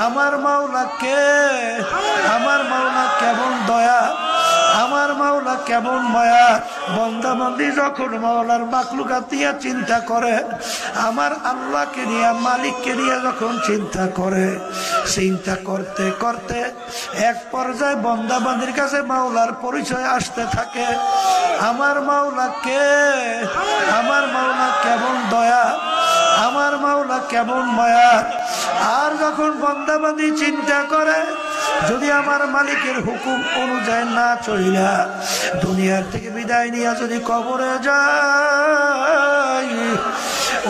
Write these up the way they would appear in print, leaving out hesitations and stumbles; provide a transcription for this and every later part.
আমার মাওলা কে, আমার মাওলা কেমন দয়া, আমার মাওলা কেমন মায়া। বান্দা বান্দি যখন মাওলার মাখলুকাত নিয়ে চিন্তা করে, আমার আল্লাহকে নিয়ে মালিককে নিয়ে যখন চিন্তা করে, চিন্তা করতে করতে এক পর্যায়ে বান্দা বান্দির কাছে মাওলার পরিচয় আসতে থাকে। আমার মাওলা কে, আমার মাওলা কেমন দয়া, আমার মাওলা কেমন মায়া। আর যখন বান্দা বান্দি চিন্তা করে, যদি আমার মালিকের হুকুম অনুযায়ী না চলিলা দুনিয়ার থেকে বিদায় নিয়ে যদি কবরে যায়,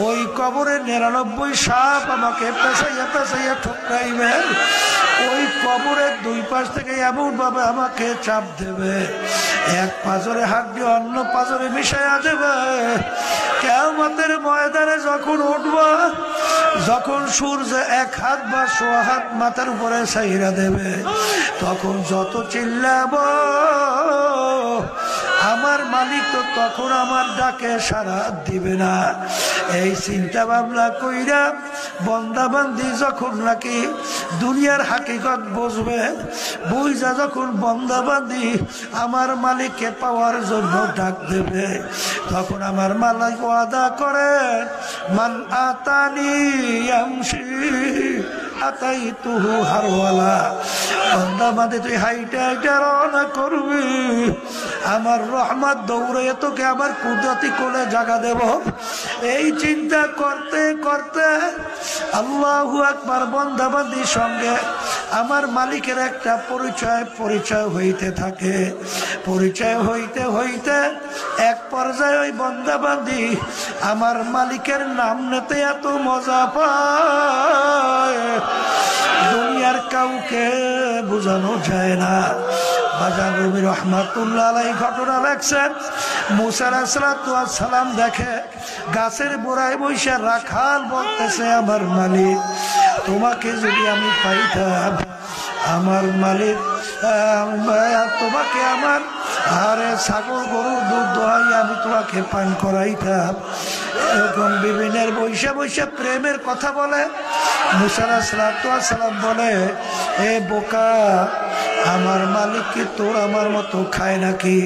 ওই কবরের 99 সাপ আমাকে পেছাইয়া পেছাইয়া ঠুকরাইবে। ওই কবরের দুই পাশ থেকে এমন ভাবে আমাকে চাপ দেবে, এক পাজরে হাত দিয়ে অন্য পাজরে মিশাইয়া দেবে। কিয়ামতের ময়দানে যখন উঠবা, যখন সূর্য এক হাত বা সোয়া হাত মাথার উপরে ছাইরা দেবে, তখন যত চিল্লাবো আমার মালিক তো তখন আমার ডাকে সাড়া দিবে না। এই চিন্তা ভাবনা কইরা বান্দা বান্দি যখন নাকি দুনিয়ার হাকিকত বুঝবে, বুঝা যখন বান্দা বান্দি আমার মালিককে পাওয়ার জন্য ডাক দেবে, তখন আমার মালিক ওয়াদা করে, মান আতানি ইয়ামশি আতাইতুহু হারওয়ালা। বান্দা বান্দি তুই হাইটা হাইটা রওনা করবি, আমার রহমত দৌড়ে তোকে আমার কুদরতি কোলে জায়গা দেব। এই চিন্তা করতে করতে আল্লাহু আকবার বান্দা বান্দির সঙ্গে আমার মালিকের একটা পরিচয় হইতে থাকে। পরিচয় হইতে হইতে এক পর্যায়ে ওই বান্দা বান্দি আমার মালিকের নাম নিতে এত মজা পায়, দুনিয়ার কাউকে বোঝানো যায় না। বাজার রবি রহমাতুল্লাহ আলাইহি ঘটনা লেখছেন, মুসা আলাইহিস সালাম দেখে গাছের গোড়ায় বসে রাখাল বলতেছে, আমার মালিক তোমাকে যদি আমি পাইতাম, আমার মালিক তোমাকে আমার আরে ছাগল গরু দুধ দোহাই আমি তোমাকে পান করাইতাম। এরকম বিভিন্ন বৈশা বৈশা প্রেমের কথা বলে। মুসা আলাইহিস সালাম বলে, এ বোকা, আমার মালিক কি তোর আমার মতো খায় নাকি?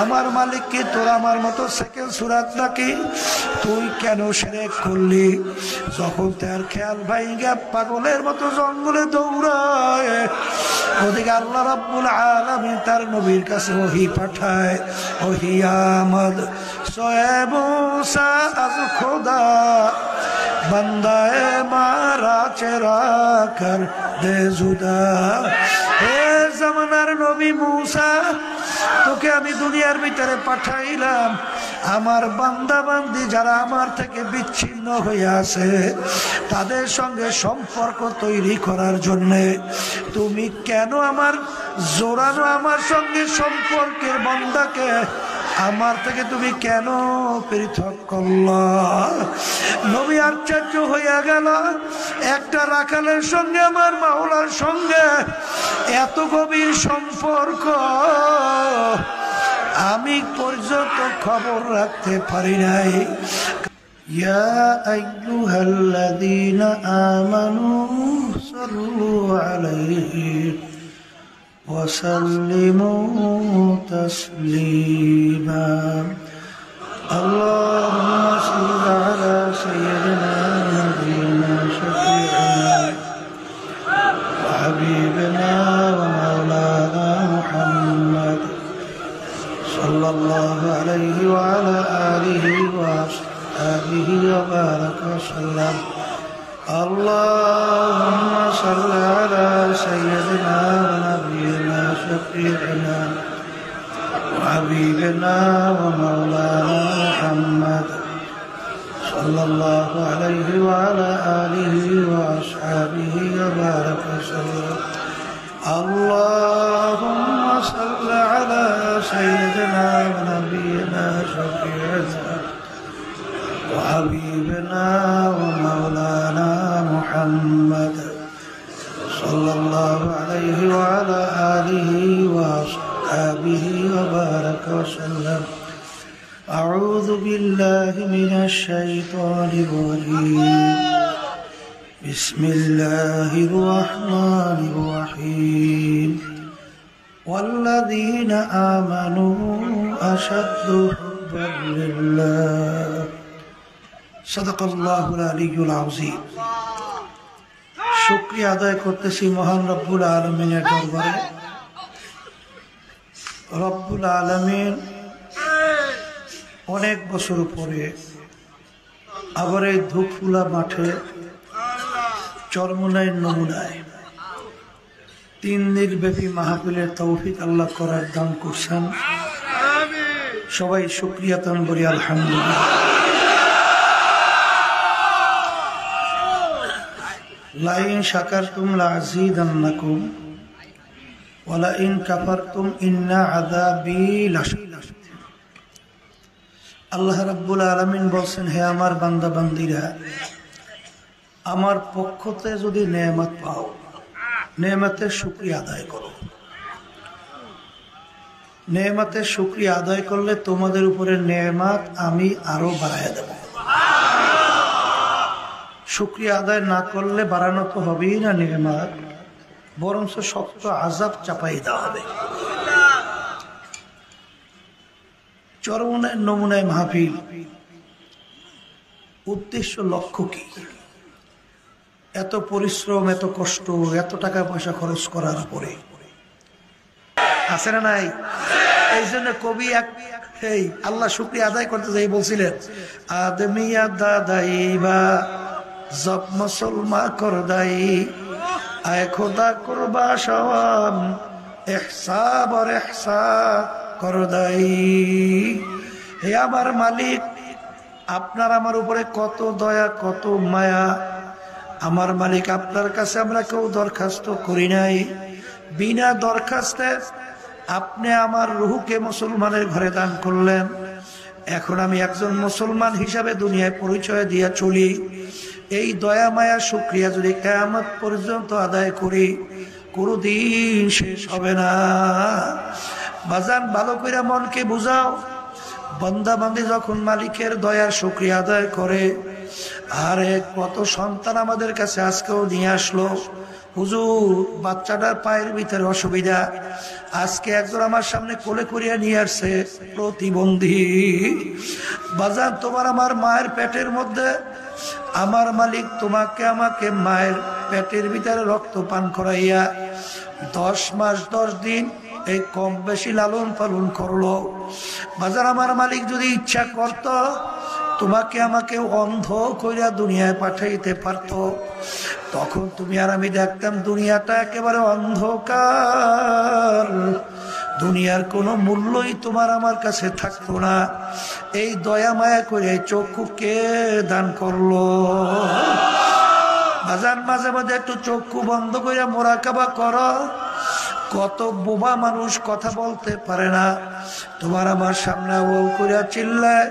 আমার মালিক কি তোর আমার মতো সেকেন্ড সুরাত নাকি? তুই কেন শিরক করলি? যখন তার খেয়াল ভাইগা পাগলের মতো জঙ্গলে দৌড়ায়, ওদিকে আল্লাহ রাব্বুল আলামিন তার নবীর কাছে ওহী পাঠায়, ওহী আমদ সোয়ে মুসা আজ খোদা বন্দায়ে মারা চেরা কর দে জুদা। হে জামানার নবী মুসা, তোকে আমি দুনিয়ার ভিতরে পাঠাইলাম আমার বান্দা বান্দি যারা আমার থেকে বিচ্ছিন্ন হয়ে আছে তাদের সঙ্গে সম্পর্ক তৈরি করার জন্য। তুমি কেন আমার জোরানো আমার সঙ্গে সম্পর্কের বান্দাকে আমার থেকে তুমি কেন পৃথক করলা? নবী আশ্চর্য হইয়া গেল, একটা রাখালের সঙ্গে আমার মাওলার সঙ্গে এত গভীর সম্পর্ক আমি পর্যন্ত খবর রাখতে পারি নাই। ইয়া আইয়ুহাল্লাযীনা আমানু সাল্লু আলাইহি ওয়া সাল্লিমু তাসলিমা। আল্লাহুম্মা সাল্লি আলা সাইয়্যিদিনা নাবিয়িনা শাফি'িনা ওয়া হাবিবিনা ওয়া মাওলানা মুহাম্মদ সাল্লাল্লাহু আলাইহি ওয়া আলা আলিহি ওয়া আসহাবিহি ওয়া বারাকা ওয়া সাল্লাম। আল্লাহুম্মা সাল্লি আলা সাইয়্যিদিনা ওয়া নাবিয়িনা শাফি'িনা ওয়া হাবিবিনা ওয়া মাওলানা মুহাম্মদ সাল্লাল্লাহু আলাইহি ওয়া আলা আলিহি ওয়া আসহাবিহি ওয়া বারাকা ওয়া সাল্লাম। اللهم صل على سيدنا ونبينا شفيعنا وحبيبنا ومولانا محمد صلى الله عليه وعلى آله وأصحابه وبارك وسلم. أعوذ بالله من الشيطان الرجيم. বিসমিল্লাহির রহমানির রহিম ওয়াল্লাযীনা আমানু আশাদ্দু হুব্বান লিল্লাহ সাদাকাল্লাহুল আলিয়্যুল আযীম। শুকরিয়া আদায় করতেছি মহান রব্বুল আলামিনের দরবারে। রব্বুল আলামিন অনেক বছর পরে আবার এই ধূপফুলা মাঠে চরমোনাই নমুনায় 3 দিন ব্যাপী মাহফিলের তৌফিক আল্লাহ করার দান করছেন। সবাই শুকরিয়া তান বলি আলহামদুলিল্লাহ। লাইন শাকারতুম লাযীদান্নাকুম ওয়া লাইন কাফারতুম ইন্না আযাবী লাশাদীদ। আল্লাহ রাব্বুল আলামিন বলেন, হে আমার বান্দা বান্দীরা, আমার পক্ষতে যদি নেয়ামত পাও, নেয়ামতের শুকরিয়া আদায় করো। নেয়ামতের শুকরিয়া আদায় করলে তোমাদের উপরে নেয়ামত আমি আরো বাড়াইয়া দেব। শুকরিয়া আদায় না করলে বাড়ানো তো হবেই না নেয়ামত, বরঞ্চ শক্ত আযাব চাপাই দেওয়া হবে। চরমোনাই নমুনায় মাহফিল উদ্দেশ্য লক্ষ্য কি? এত পরিশ্রম, এত কষ্ট, এত টাকা পয়সা খরচ করার পরে আছে না নাই? এই জন্য কবি এই আল্লাহ শুকরিয়া আদায় করতে যাই বলছিলেন, আদমিয়া দাদাইবা জব মুসলমান করদাই আয় খোদা করবা সওয়াব ইহসাব আর ইহসা করদাই। হে আমার মালিক, আপনার আমার উপরে কত দয়া, কত মায়া। আমার মালিক, আপনার কাছে আমরা কেউ দরখাস্ত করি নাই। বিনা দরখাস্তে আপনি আমার রূহকে মুসলমানের ঘরে দান করলেন। এখন আমি একজন মুসলমান হিসাবে দুনিয়ায় পরিচয় দিয়া চলি। এই দয়া মায়া শুকরিয়া যদি কিয়ামত পর্যন্ত আদায় করি, কোনদিন শেষ হবে না। বাজান, ভালো করে মনকে বুঝাও। বান্দা বান্দি যখন মালিকের দয়ার শুকরিয়া আদায় করে, আরে কত সন্তান আমাদের কাছে আজকেও নিয়ে আসলো, হুজুর বাচ্চাটার পায়ের ভিতরে অসুবিধা, আজকে একজন আমার সামনে কোলে করিয়া নিয়ে আসছে প্রতিবন্ধী। বাজান, তোমার আমার মায়ের পেটের মধ্যে আমার মালিক তোমাকে আমাকে মায়ের পেটের ভিতরে রক্ত পান করাইয়া 10 মাস 10 দিন এই কম বেশি লালন পালন করলো। বাজার, আমার মালিক যদি ইচ্ছা করত তোমাকে আমাকে অন্ধ কইরা দুনিয়ায় পাঠাইতে পারত, তখন তুমি আর আমি দেখতাম দুনিয়াটা একেবারে অন্ধকার, দুনিয়ার কোনো মূল্যই তোমার আমার কাছে থাকতো না। এই দয়া মায়া করে চক্ষু কে দান করলো? বাজার, মাঝে মাঝে একটু চক্ষু বন্ধ করে মোরাকাবা করো। কত বোবা মানুষ কথা বলতে পারে না, তোমার আমার সামনে ও কইরা চিল্লায়,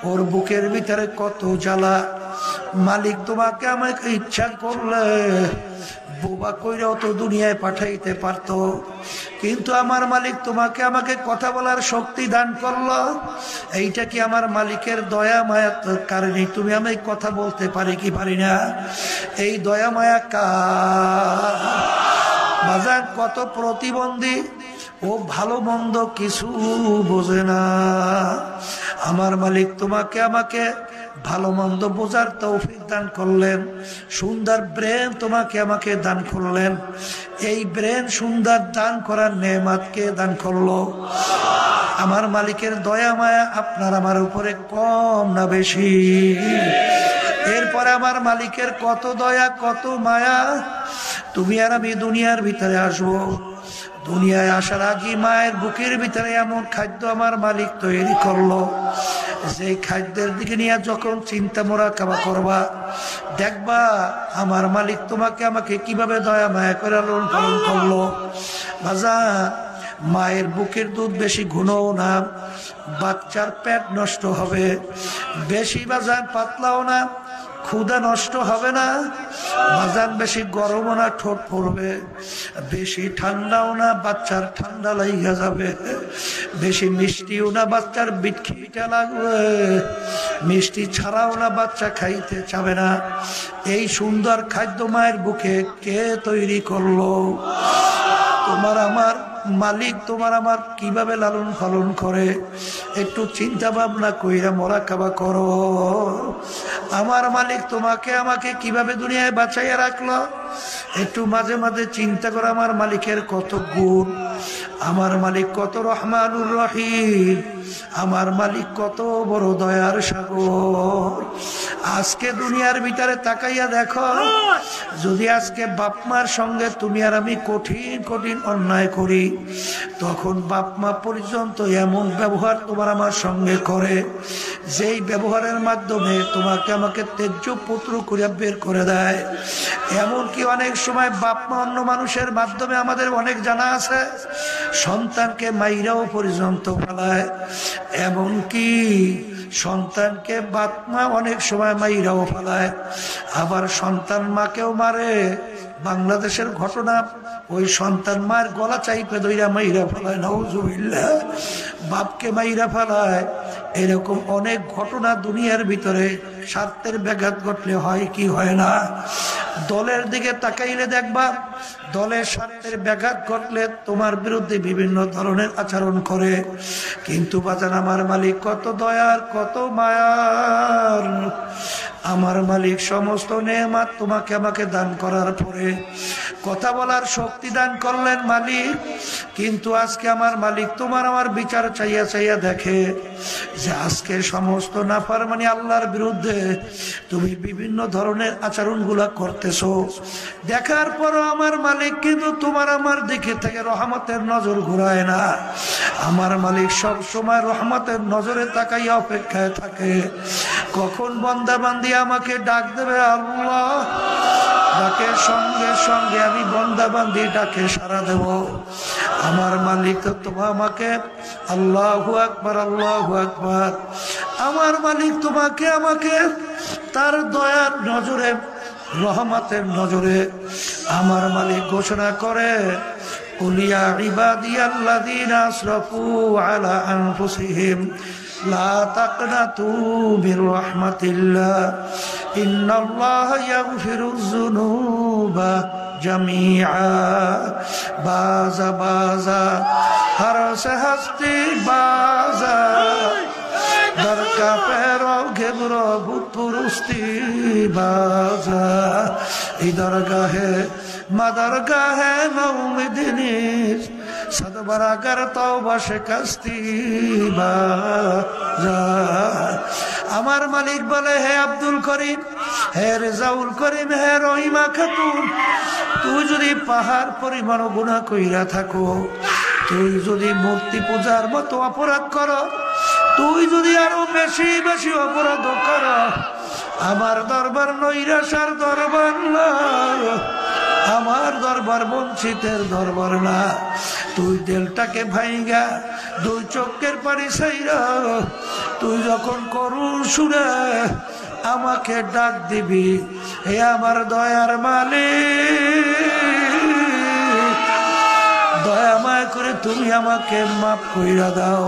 ওর বুকের ভিতরে কত জ্বালা। মালিক তোমাকে আমাকে ইচ্ছা করলে বোবা কইরাও তো দুনিয়ায় পাঠাইতে পারতো, কিন্তু আমার মালিক তোমাকে আমাকে কথা বলার শক্তি দান করলো। এইটা কি আমার মালিকের দয়া মায়া কারণে তুমি আমি কথা বলতে পারি কি পারি না? এই দয়া মায়া কার? বাজার, কত প্রতিবন্ধী, ও ভালো মন্দ কিছু বোঝে না। আমার মালিক তোমাকে আমাকে ভালো মন্দ বোঝার তৌফিক দান করলেন, সুন্দর ব্রেন তোমাকে আমাকে দান করলেন। এই ব্রেন সুন্দর দান করার নেয়ামত কে দান করলো? আমার মালিকের দয়া মায়া আপনার আমার উপরে কম না বেশি? এরপরে আমার মালিকের কত দয়া, কত মায়া। তুমি আর আমি দুনিয়ার ভিতরে আসবো, দুনিয়ায় আসার আগে মায়ের বুকের ভিতরে এমন খাদ্য আমার মালিক তৈরি করলো, যে খাদ্যের দিকে নিয়ে যখন চিন্তা মোরাকাবা করবা, দেখবা আমার মালিক তোমাকে আমাকে কিভাবে দয়া মায়া করে লালন পালন করলো। বাজা, মায়ের বুকের দুধ বেশি ঘনও না, বাচ্চার পেট নষ্ট হবে। বেশি বাজান পাতলাও না, ক্ষুধা নষ্ট হবে না বাজান, বেশি গরমও না ঠোঁট পড়বে, বেশি ঠান্ডাও না বাচ্চার ঠান্ডা লাইগা যাবে, বেশি মিষ্টিও না বাচ্চার বিটখিটা লাগবে, মিষ্টি ছাড়াও না বাচ্চা খাইতে চাবে না। এই সুন্দর খাদ্য মায়ের বুকে কে তৈরি করলো? তোমার আমার মালিক তোমার আমার কিভাবে লালন পালন করে একটু চিন্তা ভাবনা কইরা মোরাকাবা করো। আমার মালিক তোমাকে আমাকে কিভাবে দুনিয়ায় বাঁচাইয়া রাখলো একটু মাঝে মাঝে চিন্তা করো। আমার মালিকের কত গুণ, আমার মালিক কত রহমানুর রহিম, আমার মালিক কত বড় দয়ার সাগর। আজকে দুনিয়ার ভিতরে তাকাইয়া দেখো, যদি আজকে বাপ মার সঙ্গে তুমি আর আমি কঠিন কঠিন অন্যায় করি, তখন বাপ মা পর্যন্ত এমন ব্যবহার তোমার আমার সঙ্গে করে, যেই ব্যবহারের মাধ্যমে তোমাকে আমাকে তেজ্য পুত্র করিয়া বের করে দেয়। এমনকি অনেক সময় বাপ মা অন্য মানুষের মাধ্যমে আমাদের অনেক জানা আছে, সন্তানকে মাইরাও পর্যন্ত ফেলায়। এমনকি সন্তানকে বাপ মা অনেক সময় মাইরাও ফেলায়, আবার সন্তান মাকেও মারে। বাংলাদেশের ঘটনা, ওই সন্তান মায়ের গলা চাইপে ধইরা মাইরা ফেলায়, নাউজুবিল্লাহ, বাপকে মাইরা ফেলায়। এরকম অনেক ঘটনা দুনিয়ার ভিতরে স্বার্থের ব্যাঘাত ঘটলে হয় কি হয় না? দলের দিকে তাকাইলে দেখবা, দলের স্বার্থের ব্যাঘাত ঘটলে তোমার বিরুদ্ধে বিভিন্ন ধরনের আচরণ করে। কিন্তু বাজান আমার মালিক কত দয়ার, কত মায়ার। আমার মালিক সমস্ত নেয়ামত তোমাকে আমাকে দান করার পরে কথা বলার শক্তি দান করলেন মালিক। কিন্তু আজকে আমার মালিক তোমার আমার বিচার চাইয়া চাইয়া দেখে যে আজকে সমস্ত নাফরমানি আল্লাহর বিরুদ্ধে তুমি বিভিন্ন ধরনের আচরণগুলা করতেছো। দেখার পরও আমার মালিক কিন্তু তোমার আমার দিকে থেকে রহমতের নজর ঘুরায় না। আমার মালিক সব সময় রহমতের নজরে তাকাইয়া অপেক্ষায় থাকে, কখন বান্দা বান্দি আমাকে ডাক দেবে। আল্লাহ ডাকের সঙ্গে সঙ্গে আমি বান্দা বান্দি ডাকে সাড়া দেব। আমার মালিক তো আমাকে, আল্লাহু আকবার, আল্লাহু আকবার, আমার মালিক তোমাকে আমাকে তার দয়ার নজরে, রহমতের নজরে আমার মালিক ঘোষণা করে, কুলিয়া ইবাদিয়াল্লাযীনা আসরাফু আলা আনফুসিহিম লা তাকনাতু মির রাহমাতিল্লাহ ইন্নাল্লাহা ইয়াগফিরুয যুনুবা জামিআ। বাজা বাজা হর সে হস্তি বাজা, দরকা পেরো ঘেবরো ভূতপুরুস্তি বাজা। এই দরগাহে মাদারগাহে নৌমিদিনীর সদবরাগর তওবা শিকস্তি বাজা। আমার মালিক বলে, হে আব্দুল করিম, হে রেজাউল করিম, হে রহিমা খাতুন, তুই যদি পাহাড় পরিমাণ গুনাহ কইরা থাকো, তুই যদি মূর্তি পূজার মতো অপরাধ করো, তুই যদি আরো বেশি বেশি অপরাধ করো, আমার দরবার নৈরাশার দরবার না, আমার দরবার বঞ্চিতের দরবার না। তুই দিলটাকে ভাইঙ্গা দুই চোখের পানি ছাইরা তুই যখন করুণ সুরে আমাকে ডাক দিবি, হে আমার দয়ার মালিক, দয়া মায়া করে তুমি আমাকে মাফ কইরা দাও।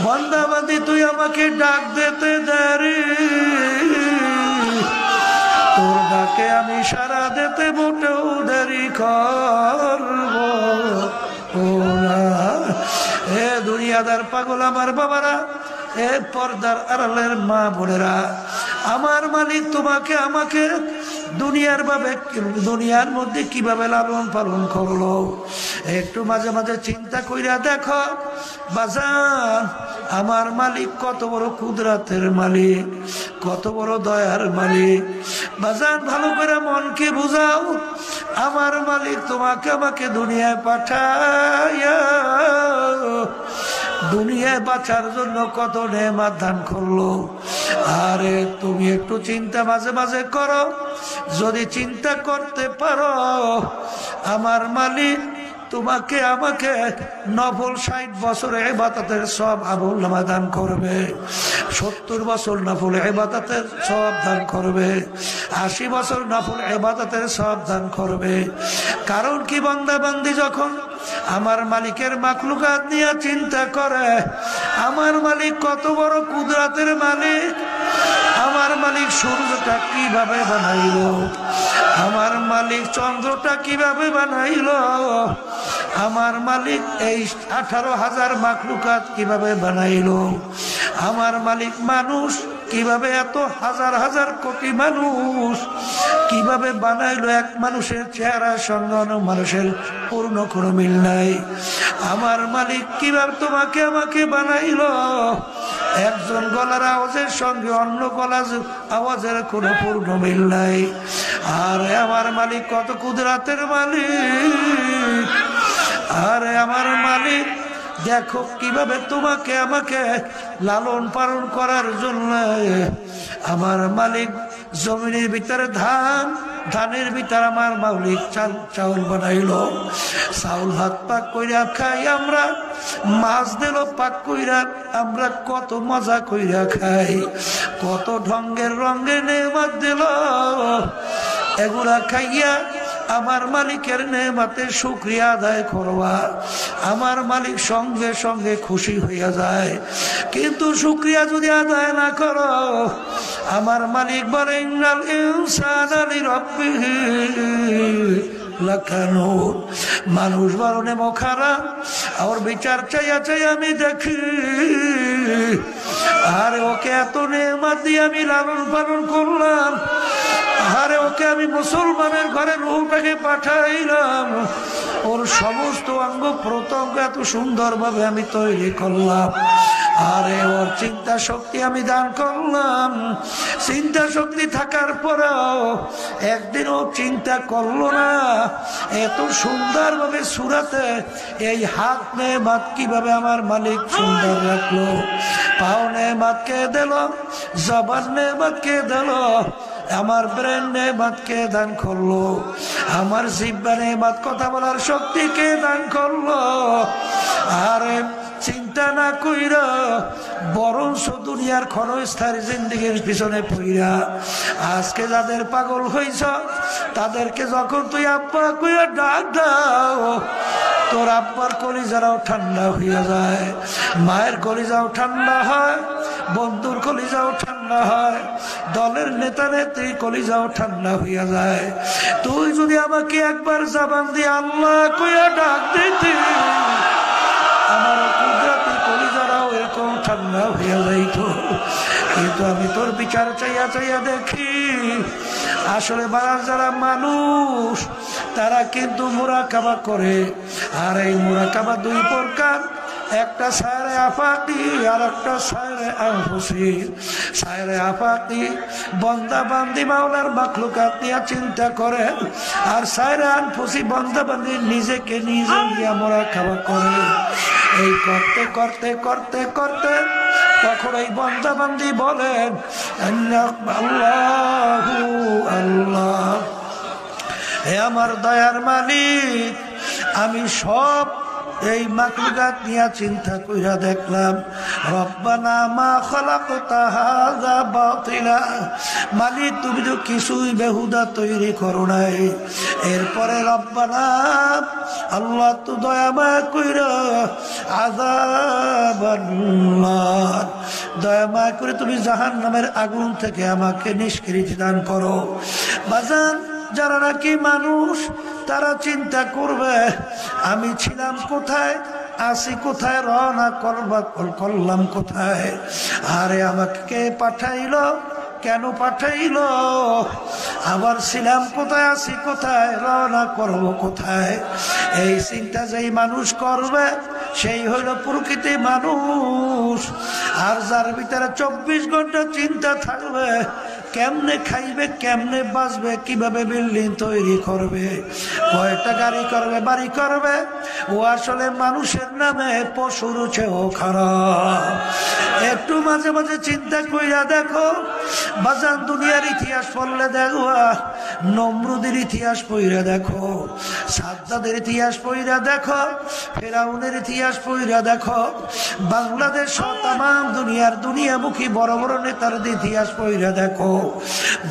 বান্দাবান্দি তুই আমাকে ডাক দিতে দেরি, তোর ডাকে আমি সারা দিতে মোটেও দেরি করব না। হে দুনিয়াদার পাগল আমার বাবারা, হে পর্দার আড়ালের মা বোনেরা, আমার মালিক তোমাকে আমাকে দুনিয়ার মধ্যে কিভাবে লালন পালন করলো একটু মাঝে মাঝে চিন্তা কইরা দেখো বাজান। আমার মালিক কত বড় কুদরতের মালিক, কত বড় দয়ার মালিক। বাজান ভালো করে মনকে বুঝাও, আমার মালিক তোমাকে আমাকে দুনিয়ায় পাঠাইয়া দুনিয়ায় বাঁচার জন্য কত নেয়ামত দান করলো। আরে তুমি একটু চিন্তা মাঝে মাঝে করো, যদি চিন্তা করতে পারো আমার মালিক তোমাকে আমাকে নফল 60 বছর ইবাদতের সব আমল নামা দান করবে, 70 বছর নফল ইবাদতের সব দান করবে, 80 বছর নফল ইবাদতের সব দান করবে। কারণ কি, বান্দা বান্দি যখন আমার মালিকের মাখলুকাত নিয়ে চিন্তা করে, আমার মালিক কত বড় কুদরতের মালিক, আমার মালিক সূর্যটা কিভাবে বানাইলো, আমার মালিক চন্দ্রটা কিভাবে বানাইলো, আমার মালিক এই 18,000 মাখলুকাত কিভাবে বানাইলো, আমার মালিক মানুষ কিভাবে এত হাজার হাজার কোটি মানুষ কিভাবে বানাইলো, এক মানুষের চেহারার সঙ্গে অন্য মানুষের পূর্ণ কোনো মিল নাই। আমার মালিক কিভাবে তোমাকে আমাকে বানাইলো, একজন গলার আওয়াজের সঙ্গে অন্য গলার আওয়াজের কোনো পূর্ণ মিল নাই। আরে আমার মালিক কত কুদরতের মালিক, আরে আমার মালিক দেখো কিভাবে তোমাকে আমাকে লালন পালন করার জন্য আমার মালিক জমিনের ভিতরে ধানের ভিতরে আমার মালিক চাউল বানাইলো, চাউল ভাত পাক কইরা খাই আমরা, মাছ দিল পাক কইরা আমরা কত মজা কইরা খাই, কত ঢঙ্গের রঙের নেয়ামত দিল, এগুলা খাইয়া আমার মালিকের নেয়ামতের শুকরিয়া আদায় করবা, আমার মালিক সঙ্গে সঙ্গে খুশি হইয়া যায়। কিন্তু শুকরিয়া যদি আদায় না করো, আমার মালিক বলে ইন্নাল ইনসানা লিরাব্বিহি লাকানুর, মানুষ বড় নেমো খারাপ, আর বিচার চাইয়া চাই আমি দেখি, আরে ওকে এত নেয়ামত দিয়ে আমি লালন পালন করলাম, আরে ওকে আমি মুসলমানের ঘরে রূহটাকে পাঠাইলাম, ওর সমস্ত অঙ্গ প্রত্যঙ্গ এত সুন্দরভাবে আমি তৈরি করলাম, আরে ওর চিন্তা শক্তি আমি দান করলাম, চিন্তা শক্তি থাকার পরেও একদিন ও চিন্তা করলো না এত সুন্দরভাবে সুরাতে এই হাত নেয়ামত কিভাবে আমার মালিক সুন্দর রাখলো, পাও নেয়ামত কে দিল, জবান নেয়ামত কে দিল, আমার ব্রেন নেয়ামত কে দান করলো, আমার জিহ্বা নেয়ামত কথা বলার শক্তি কে দান করলো। আরে চিন্তা না কইরা বরঞ্চ দুনিয়ার ক্ষণস্থায়ী জিন্দেগির পিছনে পইরা আজকে যাদের পাগল হইছ তাদেরকে যখন তুই আব্বা কইরা ডাক দাও, তোর আব্বার কলিজারাও ঠান্ডা হইয়া যায়, মায়ের কলিজাও ঠান্ডা হয়, বন্ধুর কলিজাও ঠান্ডা হয়, দলের নেতা নেত্রী কলিজাও ঠান্ডা হইয়া যায়। তুই যদি আমাকে একবার জবান দিয়ে আল্লাহ কইয়া ডাক দিতি, আমার কুদরতি কলিজারাও এরকম ঠান্ডা হইয়া যাইত। কিন্তু আমি তোর বিচার চাইয়া চাইয়া দেখি আসলে যারা মানুষ তারা কিন্তু মুরাকাবা করে, আর এই মুরাকাবা দুই প্রকার, একটা সায়রে আফাকি আর একটা সায়রে আনফুসি। সায়রে আফাকি বান্দা বান্দি মাওলার মাখলুকাত নিয়ে চিন্তা করে, আর সায়রে আনফুসি বান্দা বান্দি নিজেকে নিজে নিয়ে মুরাকাবা করে। এই করতে করতে করতে করতে তখন এই বান্দা বান্দি বলেন আল্লাহু আল্লাহ, হে আমার দয়ার মালিক, আমি সব এই মাখলুকাত নিয়ে চিন্তা কইরা দেখলাম, রব্বানা মা খালাকতা হাযা বাতিলা, মালিক তুমি তো কিছুই বেহুদা তৈরি করো নাই। এরপরে রব্বানা আল্লাহ তো দয়া মায়া কইরা আযাবান নার, দয়া মায়া করে তুমি জাহান্নামের আগুন থেকে আমাকে নিষ্কৃতি দান করো। বাজান যারা নাকি মানুষ তারা চিন্তা করবে আমি ছিলাম কোথায়, আসি কোথায়, রওনা করলাম কোথায়, আরে আমাকে কে পাঠাইলো, কেন পাঠাইলো, আবার ছিলাম কোথায়, আসি কোথায়, রওনা করবো কোথায়। এই চিন্তা যেই মানুষ করবে সেই হইল প্রকৃতি মানুষ। আর যার ভিতরে 24 ঘন্টা চিন্তা থাকবে কেমনে খাইবে, কেমনে বাঁচবে, কিভাবে বিল্ডিং তৈরি করবে, কয়টা গাড়ি করবে, বাড়ি করবে, ও আসলে মানুষের নামে পশুর চেয়েও খারাপ। একটু মাঝে মাঝে চিন্তা কইরা দেখো বাজান, দুনিয়ার ইতিহাস পড়লে দেখবা, নমরুদের ইতিহাস পড়া দেখো, সাদ্দাদের ইতিহাস পড়া দেখো, ফেরাউনের ইতিহাস পড়া দেখো, বাংলাদেশ তাম দুনিয়ার দুনিয়ামুখী বড় বড় নেতাদের ইতিহাস পড়া দেখো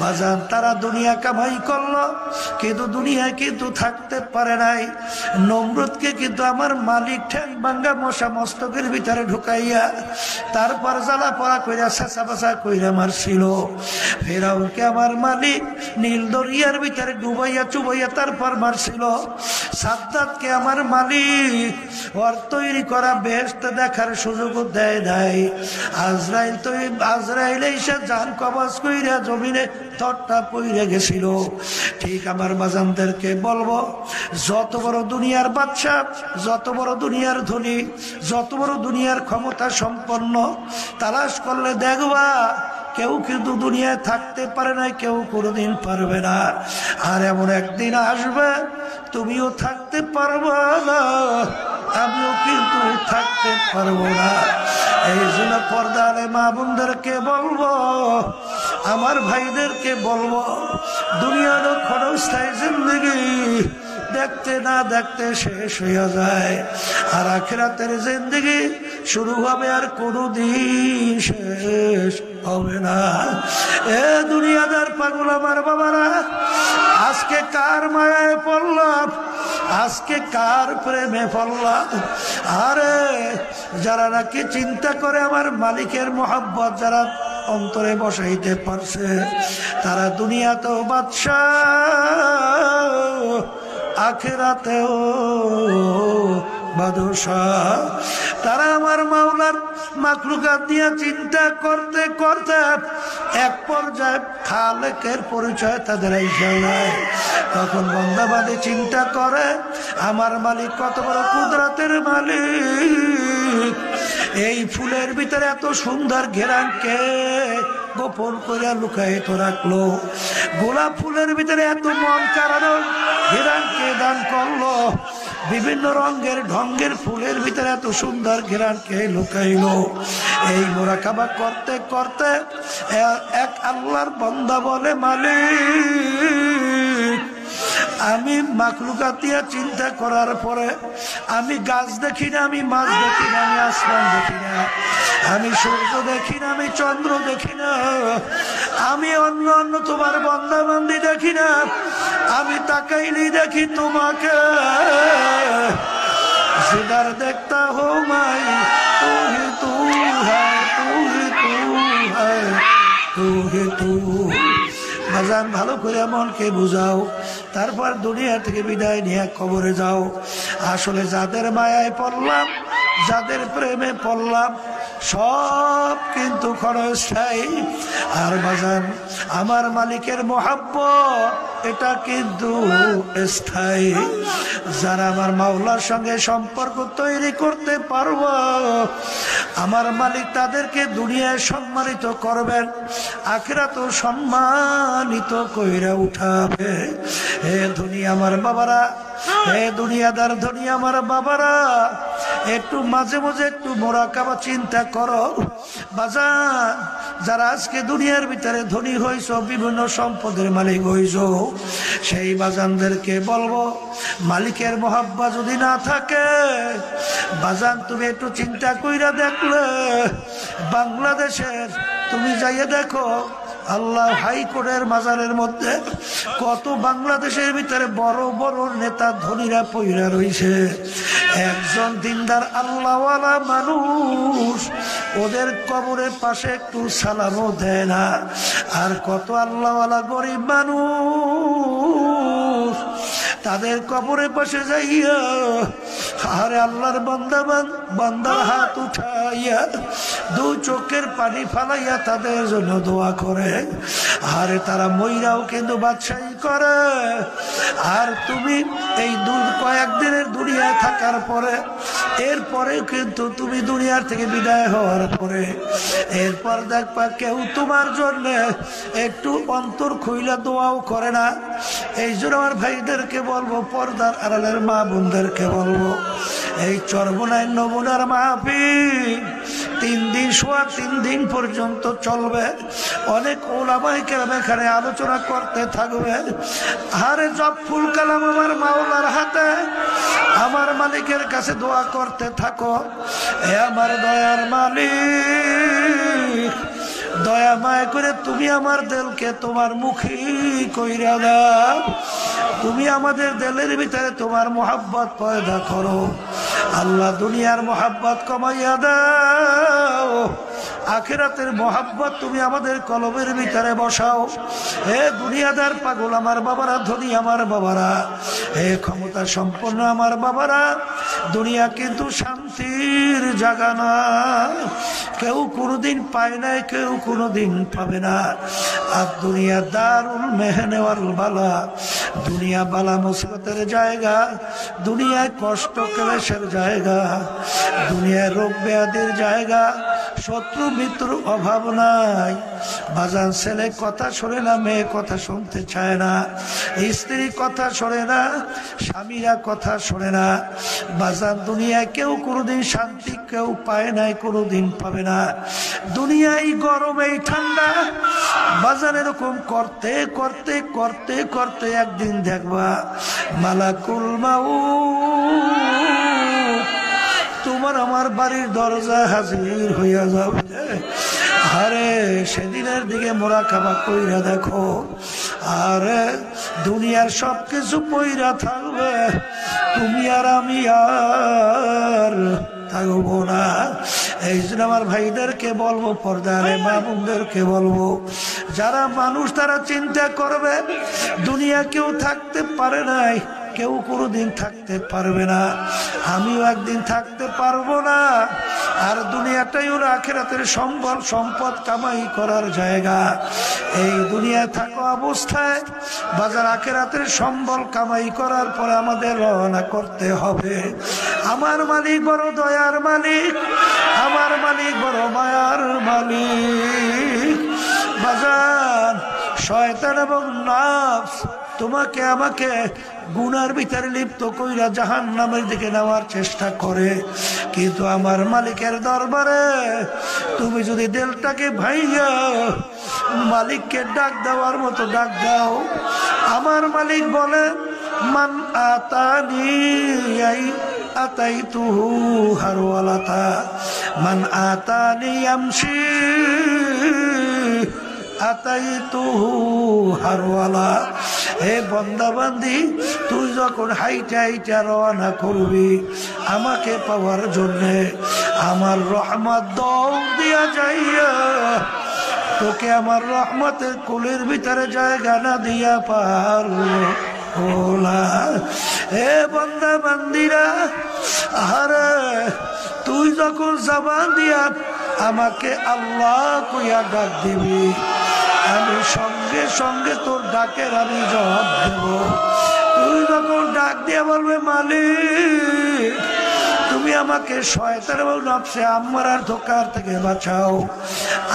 বাজান। তারা দুনিয়া কামাই করলো কিন্তু দুনিয়ায় কিন্তু থাকতে পারে নাই। নমরুদকে কিন্তু আমার মালিক ঠ্যাং ভাঙ্গা মশা মস্তকের ভিতরে ঢুকাইয়া তারপর জ্বালা পড়া কইরা চেঁচা বাচা কইরা মারছিল। ফেরাউনকে আমার মালিক নীল দরিয়ার ভিতরে ডুবাইয়া চুবাইয়া তারপর মারছিল। সাদ্দাতকে আমার মালিক ওর তৈরি করা বেহেশত দেখার সুযোগ দেয় নাই। আজরাইল এসে জান কবজ কইরা জমিনে তটটা পইরে গেছিল। ঠিক আমার বাজানদেরকে বলবো, যত বড় দুনিয়ার বাদশা, যত বড় দুনিয়ার ধনী, যত বড় দুনিয়ার ক্ষমতা সম্পন্ন, তালাশ করলে দেখবা কেউ কিন্তু দুনিয়ায় থাকতে পারে না, কেউ কোনোদিন পারবে না। আর এমন একদিন আসবে তুমিও থাকতে পারবো না, আমিও কিন্তু থাকতে পারবো না। এই জন্য পর্দারে মা বোনদেরকে বলবো, আমার ভাইদেরকে বলবো, দুনিয়ারও ক্ষণস্থায়ী জিন্দগি দেখতে না দেখতে শেষ হইয়া যায়, আর আখিরাতের জিন্দগি শুরু হবে আর কোনদিন শেষ হবে না। এ দুনিয়াদার পাগল আমার বাবারা, আজকে কার মায়ায় পড়লাম, আজকে কার প্রেমে পড়লাম? আরে যারা নাকি চিন্তা করে আমার মালিকের মোহাব্বত যারা অন্তরে বসাইতে পারছে, তারা দুনিয়াতেও বাদশাহ, আখিরাতেও বাদশাহ। তারা আমার মাওলার মাখলুকাত নিয়ে চিন্তা করতে করতে এক পর্যায়ে খালেকের পরিচয় তাদের আইসা যায়। তখন বান্দাবাদী চিন্তা করে, আমার মালিক কত বড় কুদরতের মালিক, এই ফুলের ভিতরে এত সুন্দর ঘেরানকে গোপন করে লুকায় তো রাখলো, গোলাপ ফুলের ভিতরে এত মন কারানো ঘেরানকে দান করলো, বিভিন্ন রঙের ঢঙ্গের ফুলের ভিতরে এত সুন্দর ঘেরানকে লুকাইলো। এই মুরাকাবা করতে করতে এক আল্লাহর বান্দা বলে, মালিক আমি মাখলুকাতিয়া চিন্তা করার পরে আমি গাছ দেখি না, আমি মাছ দেখি না, আমি আসমান দেখি না, আমি সূর্য দেখি না, আমি চন্দ্র দেখি না, আমি অন্য অন্য তোমার বান্দা বান্দি দেখি না, আমি তাকাইলেই দেখি তোমাকে। जिधर देखता हो मैं तू ही तू है, तू ही तू है, तू ही तू। বাজান ভালো করে মনকে বুঝাও, তারপর দুনিয়া থেকে বিদায় নিয়ে কবরে যাও। আসলে যাদের মায়ায় পড়লাম, যাদের প্রেমে পড়লাম, সব কিন্তু ক্ষণস্থায়ী। আর বাজান আমার মালিকের মোহাব্বত এটা কিন্তু স্থায়ী। যারা আমার মাওলার সঙ্গে সম্পর্ক তৈরি করতে পারবো, আমার মালিক তাদেরকে দুনিয়ায় সম্মানিত করবেন, আখিরাতেও সম্মানিত কইরা উঠাবে। হে দুনিয়া আমার বাবারা, হে দুনিয়াদার ধনী আমার বাবারা, একটু মাঝে মাঝে একটু মুরাকাবা চিন্তা করো বাজান। যারা আজকে দুনিয়ার ভিতরে ধনী হইছ, বিভিন্ন সম্পদের মালিক হইছ, সেই বাজানদেরকে বলবো, মালিকের মোহাব্বত যদি না থাকে বাজান, তুমি একটু চিন্তা কইরা দেখলে বাংলাদেশের তুমি যাইয়ে দেখো, আল্লাহ হাইকোর্টের মাজারের মধ্যে কত বাংলাদেশের ভিতরে বড় বড় নেতা ধনীরা পইরা রইছে। একজন দিনদার আল্লাহওয়ালা মানুষ ওদের কবরের পাশে একটু সালামও দেয় না। আর কত আল্লাহওয়ালা গরিব মানুষ তাদের কবরের পাশে যাইয়া, আরে আল্লাহর বান্দার হাত উঠাইয়া দু চোখের পানি ফালাইয়া তাদের জন্য দোয়া করে। আরে তারা মইরাও কিন্তু বাদশাহী করে। আর তুমি এই কয়েকদিনের দুনিয়ায় থাকার পরে এরপরে কিন্তু তুমি দুনিয়ার থেকে বিদায় হওয়ার পরে এরপর দেখবা কেউ তোমার জন্য একটু অন্তর খুইলা দোয়াও করে না। এই জন্য আমার ভাইদেরকে বলবো, পর্দার আড়ালের মা বোনদেরকে বলবো, এই চরমোনাই নমুনার মাহফিল 3 দিন সোয়া 3 দিন পর্যন্ত চলবে। অনেক ওলামায়ে কেরাম এখানে আলোচনা করতে থাকবে। আরে জব ফুল কালাম আমার মাওলার হাতে, আমার মালিকের কাছে দোয়া করতে থাকো। এ আমার দয়ার মালিক, দয়া মায়া করে তুমি আমার দিলকে তোমার মুখী কইরা দাও। তুমি আমাদের দিলের ভিতরে তোমার মোহাব্বত পয়দা করো আল্লাহ। দুনিয়ার মোহাব্বত কমাইয়া দাও, আখিরাতের মোহাব্বত তুমি আমাদের কলবের ভিতরে বসাও। হে দুনিয়াদার পাগল আমার বাবারা, ধনী আমার বাবারা, হে ক্ষমতা সম্পন্ন আমার বাবারা, দুনিয়া কিন্তু শান্তির জায়গা না। কেউ কোনোদিন পায় নাই, কেউ কোনোদিন পাবে না। আর দুনিয়া দারুল মেহনে ওয়াল বালা, দুনিয়া বালা মুসিবতের জায়গা, দুনিয়ায় কষ্ট ক্লেশের জায়গা, দুনিয়ায় রোগ ব্যাধির জায়গা, শত্রু মিত্র অভাব নাই। বাজান ছেলে কথা শোনে না, মেয়ে কথা শুনতে চায় না, স্ত্রী কথা শোনে না, স্বামীরা কথা শোনে না। বাজান দুনিয়ায় কেউ কোনোদিন শান্তি কেউ পায় নাই, কোনোদিন পাবে না। দুনিয়ায় গরম এই ঠান্ডা, বাজান এরকম করতে করতে করতে করতে একদিন দেখবা মালাকুল মাউত তোমার আমার বাড়ির দরজায় হাজির হইয়া যাবে। আরে সেদিনের দিকে মোরাকাবা কইরা দেখো, আরে দুনিয়ার সবকিছু পইরা থাকবে, তুমি আর আমি আর থাকবো না। এই জন্য আমার ভাইদেরকে বলবো, পর্দারে মা বোনদেরকে বলবো, যারা মানুষ তারা চিন্তা করবে দুনিয়া কেউ থাকতে পারে নাই, কেউ কোনোদিন থাকতে পারবে না, আমিও একদিন থাকতে পারবো না। আর দুনিয়াটাই হলো আখিরাতের সম্বল সম্পদ কামাই করার জায়গা। এই দুনিয়ায় থাকা অবস্থায় বাজার আখিরাতের সম্বল কামাই করার পরে আমাদের রওনা করতে হবে। আমার মালিক বড় দয়ার মালিক, আমার মালিক বড় মায়ার মালিক। বাজার শয়তান এবং নফস তোমাকে আমাকে গুনার ভিতরে লিপ্ত কইরা জাহান্নামের দিকে নেওয়ার চেষ্টা করে, কিন্তু আমার মালিকের দরবারে তুমি যদি দিলটাকে ভাইয়া মালিককে ডাক দেওয়ার মতো ডাক দাও। আমার মালিক বলে, মান আতানি আতাইতুহু হারওয়ালাতা, মান আতানি আমশি আতাইতুহু হারওয়ালা। হে বান্দা বান্দি, তুই যখন হাইটা হাইটা রওনা করবি আমাকে পাওয়ার জন্যে, আমার রহমত দৌড় দিয়া যাইয়া তোকে আমার রহমতের কুলের ভিতরে জায়গা না দিয়া পারবো না। হে বান্দা বান্দিরা, আরে তুই যখন জবান দিয়া আমাকে আল্লাহ কইয়া ডাক দিবি, আমি সঙ্গে সঙ্গে তোর ডাকের আমি জবাব দেব। তুই যখন ডাক দিয়ে বলবে, মালিক তুমি আমাকে শয়তান এবং নফসে আম্মারার ধোঁকার থেকে বাঁচাও,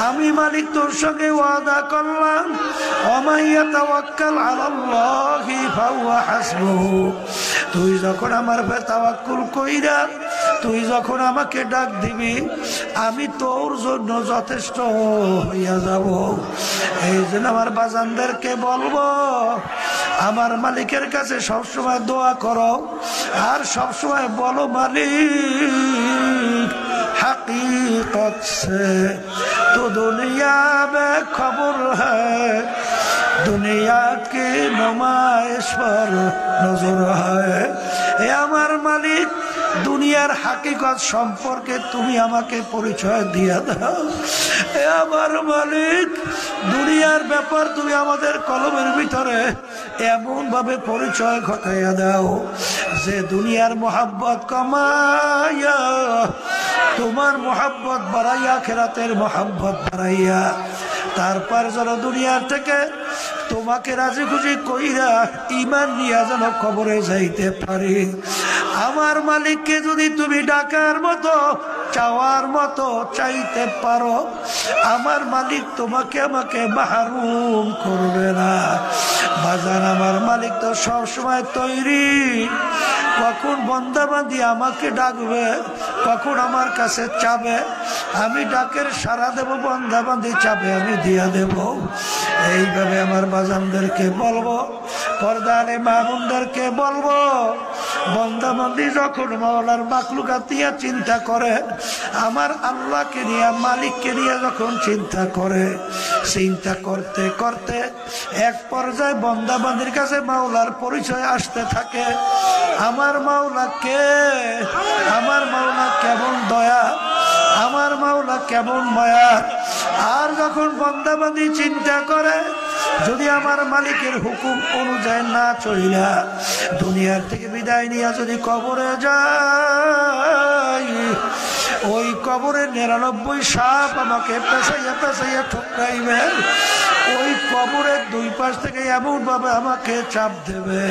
আমি মালিক তোর সঙ্গে ওয়াদা করলাম, ওমাইয়া তাওয়াক্কাল আলাল্লাহি ফাহুয়া হাসবুহু। তুই যখন আমার উপর তাওয়াক্কুল কইরা তুই যখন আমাকে ডাক দিবি, আমি তোর জন্য যথেষ্ট হইয়া যাব। এই জন্য আমার বাজানদেরকে বলবো, আমার মালিকের কাছে সবসময় দোয়া করো, আর সবসময় বলো, মালিক हकीकत से तो दुनिया में खबर है, दुनिया की नुमाइश पर नजर है। ए আমার মালিক, দুনিয়ার হাকিকত সম্পর্কে তুমি আমাকে পরিচয় দিয়ে দাও। এ আমার মালিক, দুনিয়ার ব্যাপার তুমি আমাদের কলমের ভিতরে এমন ভাবে পরিচয় ঘটাইয়া দাও যে দুনিয়ার মোহাব্বত কমাইয়া তোমার মোহাব্বত বাড়াইয়া, আখিরাতের মোহাব্বত বাড়াইয়া, তারপর যেন দুনিয়ার থেকে তোমাকে রাজি খুশি কইরা ঈমান নিয়ে যেন কবরে যাইতে পারি। আমার মালিককে যদি তুমি ডাকার মতো চাওয়ার মতো চাইতে পারো, আমার মালিক তোমাকে আমাকে মাহরুম করবে না। বাজান, আমার মালিক তো সবসময় তৈরি, কখন বান্দাবান্দি আমাকে ডাকবে, কখন আমার কাছে চাবে, আমি ডাকের সাড়া দেব, বান্দাবান্দি চাবে আমি দিয়া দেব। এইভাবে আমার বাজানদেরকে বলবো, পর্দারে মামুনদেরকে বলবো, বান্দাবান্দি যখন মাওলার মাখলুকাত নিয়ে চিন্তা করে, আমার আল্লাহকে নিয়ে, মালিককে নিয়ে যখন চিন্তা করে, চিন্তা করতে করতে এক পর্যায়ে বান্দাবান্দির কাছে মাওলার পরিচয় আসতে থাকে। আমার মাওলা কে, আমার মাওলা কেমন দয়া, আমার মাওলা কেমন মায়া। আর যখন বান্দাবান্দি চিন্তা করে, যদি আমার মালিকের হুকুম অনুযায়ী না চলিলা দুনিয়ার থেকে বিদায় নিয়ে যদি কবরে যায়, ওই কবরে 99 সাপ আমাকে পেছাইয়া পেছাইয়া ঠুকরাইবে। ওই কবরের দুই পাশ থেকে এমন ভাবে আমাকে চাপ দেবে,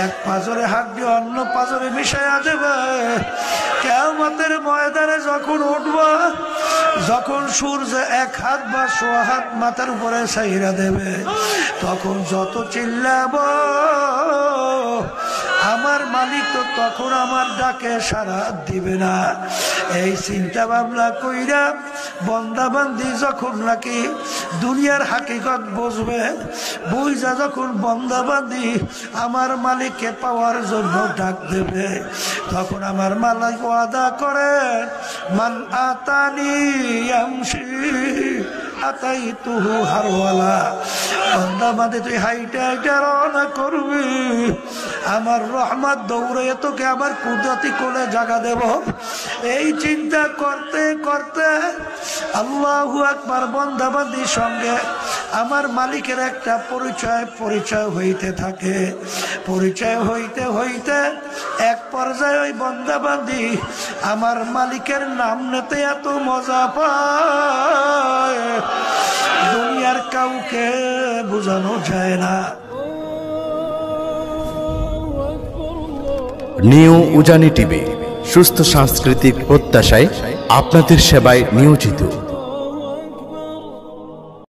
এক পাজরে হাত দিয়ে অন্য পাজরে মিশাইয়া দেবে। কিয়ামতের ময়দানে যখন উঠবা, যখন সূর্য এক হাত বা সোয়া হাত মাথার উপরে ছাইরা দেবে, তখন যত চিল্লাবো, আমার মালিক তো তখন আমার ডাকে সাড়া দিবে না। এই চিন্তা ভাবনা কইরা বান্দাবান্দি যখন নাকি দুনিয়ার হাকিকত বুঝবে, বুঝা যখন বান্দাবান্দি আমার মালিককে পাওয়ার জন্য ডাক দেবে, তখন আমার মালিক ওয়াদা করে, মান আতানি ইয়ামশি আতাইতুহু হারওয়ালা। বান্দাবান্দি তুই হাইটা হাইটা রওনা করবি, আমার রহমত দৌড়ে তোকে আমার কুদরতি কোলে জায়গা দেব। এই চিন্তা করতে করতে আল্লাহু আকবার, বান্দাবান্দির সঙ্গে আমার মালিকের একটা পরিচয় হইতে থাকে। পরিচয় হইতে হইতে এক পর্যায়ে ওই বান্দাবান্দি আমার মালিকের নাম নিতে এত মজা পায়, দুনিয়ার কাউকে বোঝানো যায় না। নিউ উজানি টিভি, সুস্থ সাংস্কৃতিক প্রত্যাশায় আপনাদের সেবায় নিয়োজিত।